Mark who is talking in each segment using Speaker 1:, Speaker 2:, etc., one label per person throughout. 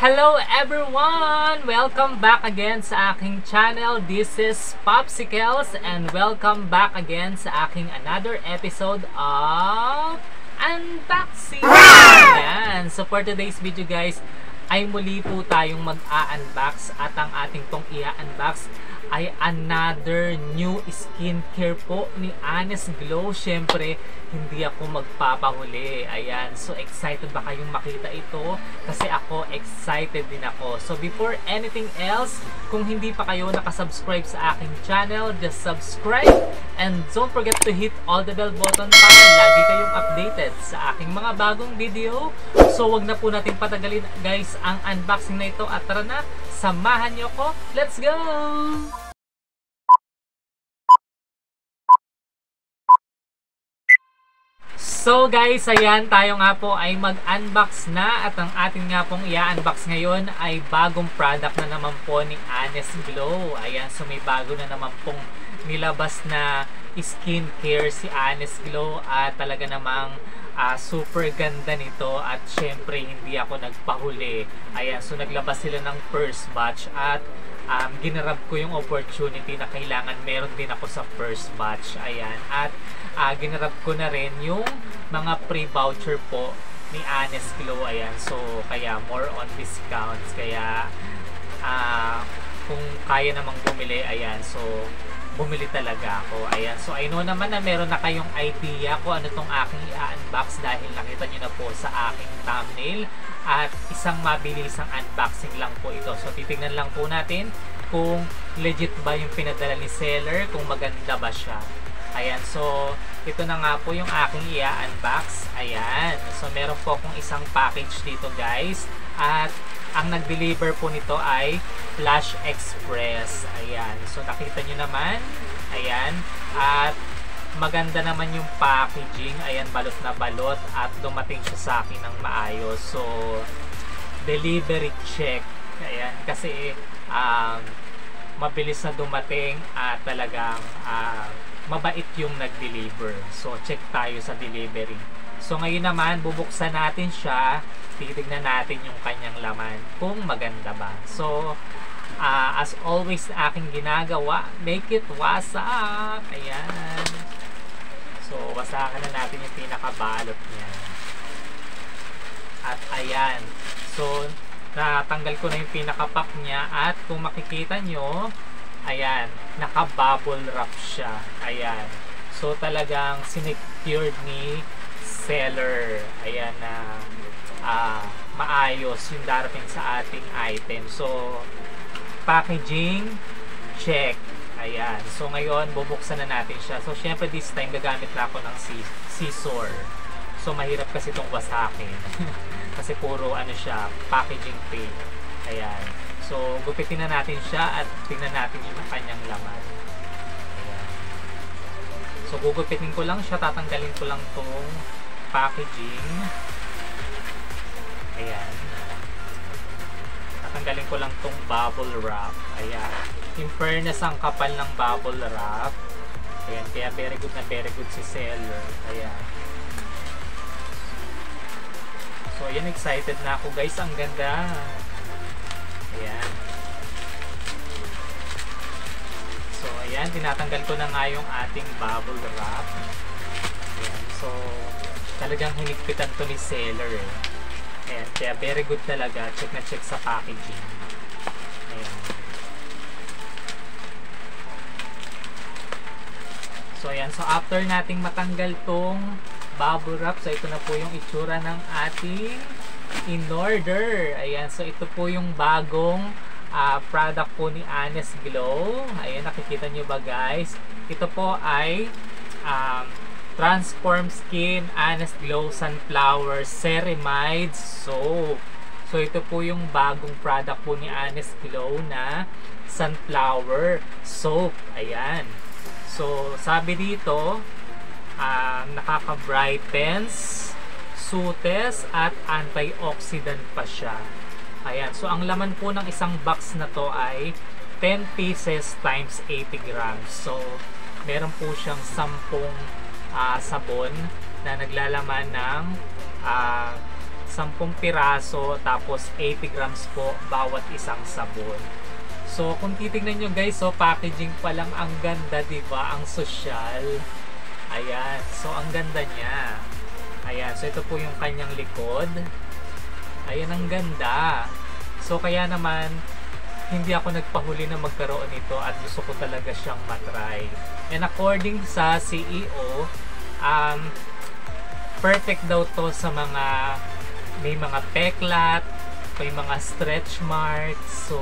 Speaker 1: Hello everyone! Welcome back again sa aking channel. This is Popsicles and welcome back again sa aking another episode of Unboxing! Ayan. So for today's video guys, ay muli po tayong mag-a-unbox at ang ating pong i-unbox ay another new skincare po ni Honest Glow. Syempre, hindi ako magpapahuli. Ayan, so excited ba kayong makita ito? Kasi ako, excited din ako. So before anything else, kung hindi pa kayo nakasubscribe sa aking channel, just subscribe and don't forget to hit all the bell button para lagi kayong updated sa aking mga bagong video. So wag na po natin patagalin guys ang unboxing na ito at tara na, samahan niyo ko. Let's go! So guys, ayan, tayo nga po ay mag-unbox na at ang ating nga pong i-unbox ngayon ay bagong product na naman po ni Honest Glow. Ayan, so may bago na naman pong nilabas na skincare si Honest Glow at talaga namang super ganda nito at syempre hindi ako nagpahuli. Ayan, so naglabas sila ng first batch at ginarab ko yung opportunity na kailangan meron din ako sa first batch. Ayan, at ginarab ko na rin yung mga pre-voucher po ni Honest Glow. Ayan, so kaya more on discounts. Kaya kung kaya namang bumili, ayan, so bumili talaga ako. Ayan, so I know naman na meron na kayong idea kung ano tong aking i-unbox dahil nakita nyo na po sa aking thumbnail at isang mabilisang unboxing lang po ito. So titignan lang po natin kung legit ba yung pinadala ni seller, kung maganda ba siya. Ayan, so ito na nga po yung aking i-unbox. Ayan, so meron po akong isang package dito guys at ang nag-deliver po nito ay Flash Express. Ayan, so nakita nyo naman. Ayan, at maganda naman yung packaging. Ayan, balot na balot at dumating siya sa akin ng maayos. So delivery check. Ayan, kasi mabilis na dumating at talagang mabait yung nag-deliver. So check tayo sa delivery. So ngayon naman bubuksan natin siya, titignan natin yung kanyang laman kung maganda ba. So as always na aking ginagawa, make it wasak. Ayan, so wasakan na natin yung pinakabalot niya. At ayan, so natanggal ko na yung pinakapak niya at kung makikita nyo, ayan, naka-bubble wrap siya. Ayan, so talagang sinecured ni seller. Ayan, na maayos yung darating sa ating item. So packaging check. Ayan, so ngayon bubuksan na natin siya. So syempre this time gagamit na ako ng scissor. So mahirap kasi itong wasakin kasi puro ano siya, packaging tape. Ayan, so gupitin na natin siya at tingnan natin yung kanyang laman. Ayan, so gugupitin ko lang siya, tatanggalin ko lang tong packaging. Ayan, tatanggalin ko lang tong bubble wrap. Ayan, in fairness ang kapal ng bubble wrap. Ayan, kaya very good na very good si seller. Ayan, so ayan, excited na ako guys, ang ganda. Ayan, so ayan, tinatanggal ko na nga yung ating bubble wrap. Ayan, so talagang hinigpitan to ni seller eh. Ayan, kaya very good talaga, check na check sa packaging. Ayan, so ayan, so after nating matanggal tong bubble wrap, so ito na po yung itsura ng ating in order. Ayan, so ito po yung bagong product po ni Honest Glow. Ayan, nakikita nyo ba guys? Ito po ay Transform Skin Honest Glow Sunflower Ceramide Soap. So ito po yung bagong product po ni Honest Glow na sunflower soap. Ayan. So sabi dito, nakaka-brightens, soothes at antioxidant pa siya. Ayan. So ang laman po ng isang box na to ay 10 pieces times 80 grams. So meron po siyang 10 sabon na naglalaman ng 10 piraso, tapos 80 grams po bawat isang sabon. So kung titingnan nyo guys, so packaging pa lang ang ganda, diba? Ang social. Ayan, so ang ganda niya. Ayan, so ito po yung kanyang likod. Ayan, ang ganda. So kaya naman hindi ako nagpahuli na magkaroon nito at gusto ko talaga siyang matry. And according sa CEO, perfect daw to sa mga may mga peklat, may mga stretch marks. So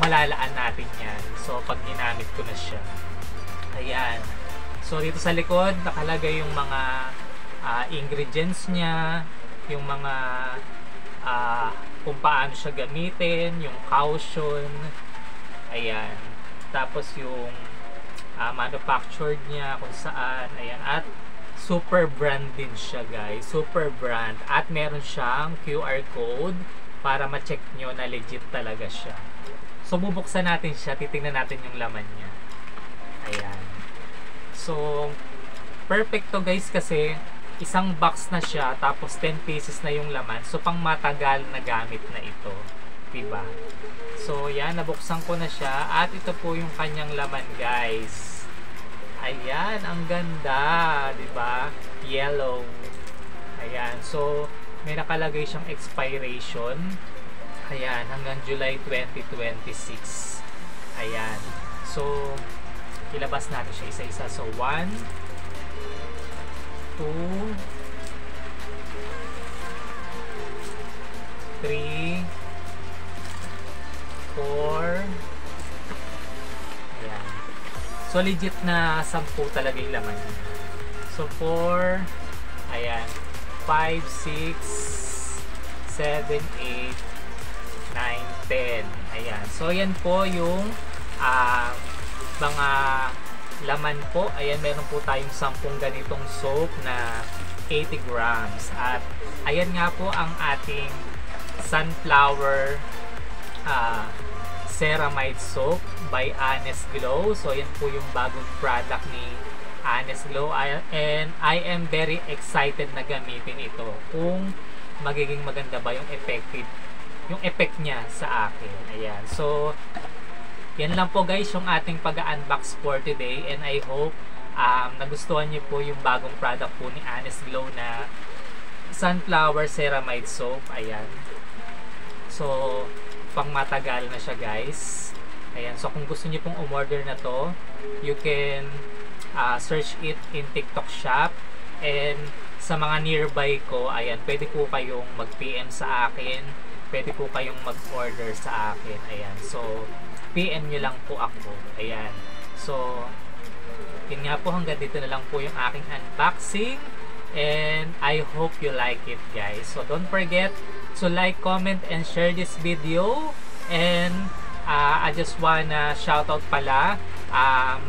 Speaker 1: malalaan natin yan. So pag ginamit ko na siya. Ayan. So dito sa likod nakalagay yung mga ingredients niya, yung mga kung paano siya gamitin, yung caution. Ayan. Tapos yung manufactured niya, kung saan. Ayan. At super brand din siya guys. Super brand. At meron siyang QR code para ma-check nyo na legit talaga siya. So bubuksan natin siya. Titingnan natin yung laman niya. Ayan. So perfect to guys kasi isang box na siya tapos 10 pieces na yung laman. So pang matagal na gamit na ito. Diba? So yan, nabuksan ko na siya. At ito po yung kanyang laman guys. Ayan, ang ganda, 'di ba? Yellow. Ayan, so may nakalagay siyang expiration. Ayan, hanggang July 2026. Ayan. So ilabas natin siya isa-isa. So 1 2 3 4. Ayan. So legit na 10 talaga yung laman niya. So 4, ayan, 5, 6, 7, 8, 9, 10. Ayan. So yan po yung mga laman po. Ayan, meron po tayong 10 ganitong soap na 80 grams. At ayan nga po ang ating sunflower ceramide soap by Honest Glow. So yan po yung bagong product ni Honest Glow, and I am very excited na gamitin ito kung magiging maganda ba yung effect niya sa akin. Ayan. So yan lang po guys yung ating pag-unbox for today, and I hope nagustuhan niyo po yung bagong product po ni Honest Glow na sunflower ceramide soap. Ayan. So pang matagal na siya guys. Ayan, so kung gusto niyo pong umorder na to, you can search it in TikTok shop, and sa mga nearby ko, ayan, pwede po kayong mag-PM sa akin, pwede po kayong mag-order sa akin. Ayan, so PM nyo lang po ako. Ayan, so yun nga po, hanggang dito na lang po yung aking unboxing, and I hope you like it guys. So don't forget to like, comment, and share this video. And I just wanna shout out pala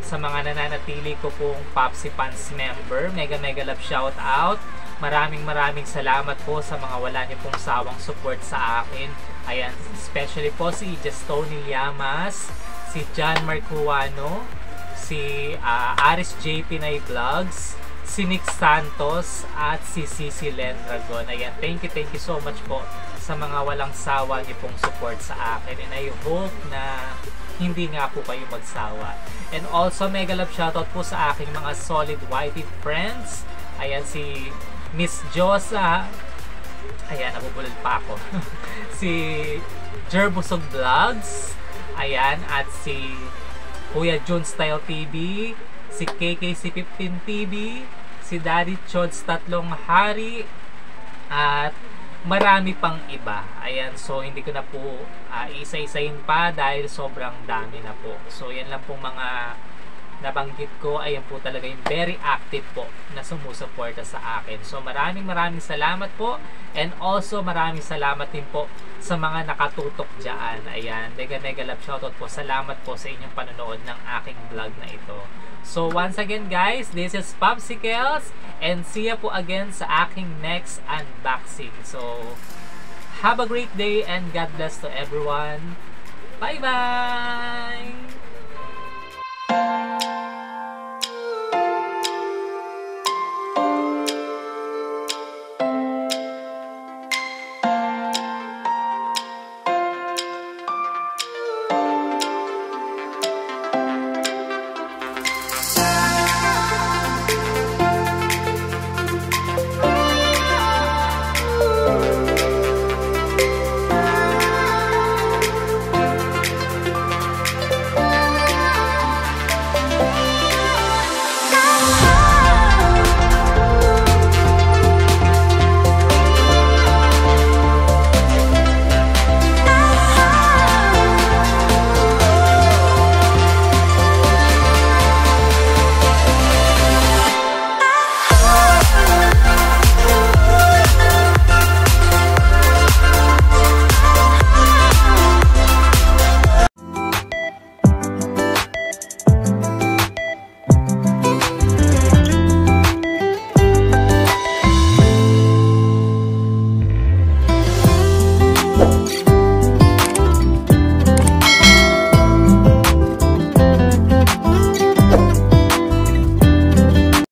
Speaker 1: sa mga nananatili ko pong Popsi Fans member. Mega love shout out. Maraming salamat po sa mga wala niyo pong sawang support sa akin. Ayan, especially po si Tony Llamas, si John Marcuano, si Aris J. Pinay Vlogs, si Nick Santos, at si Cici Len Dragon. Ayan, thank you so much po sa mga walang sawa niyo pong support sa akin, and I hope na hindi nga po kayo magsawa. And also mega love shoutout po sa aking mga solid whited friends. Ayan, si Miss Josa, ayan, nabubulol pa ako. Si Jerbusog Vlogs, ayan, at si Kuya Jun Style TV, si KKC15 TV, si Daddy Chods Tatlong Hari, at marami pang iba. Ayan, so hindi ko na po isa-isahin pa dahil sobrang dami na po. So yan lang po mga nabanggit ko. Ayan po talaga yung very active po na sumusuporta sa akin. So maraming salamat po, and also maraming salamat din po sa mga nakatutok dyan. Ayan, mega love shoutout po. Salamat po sa inyong panonood ng aking vlog na ito. So once again guys, this is Popsicles, and see ya po again sa aking next unboxing. So have a great day and God bless to everyone. Bye bye!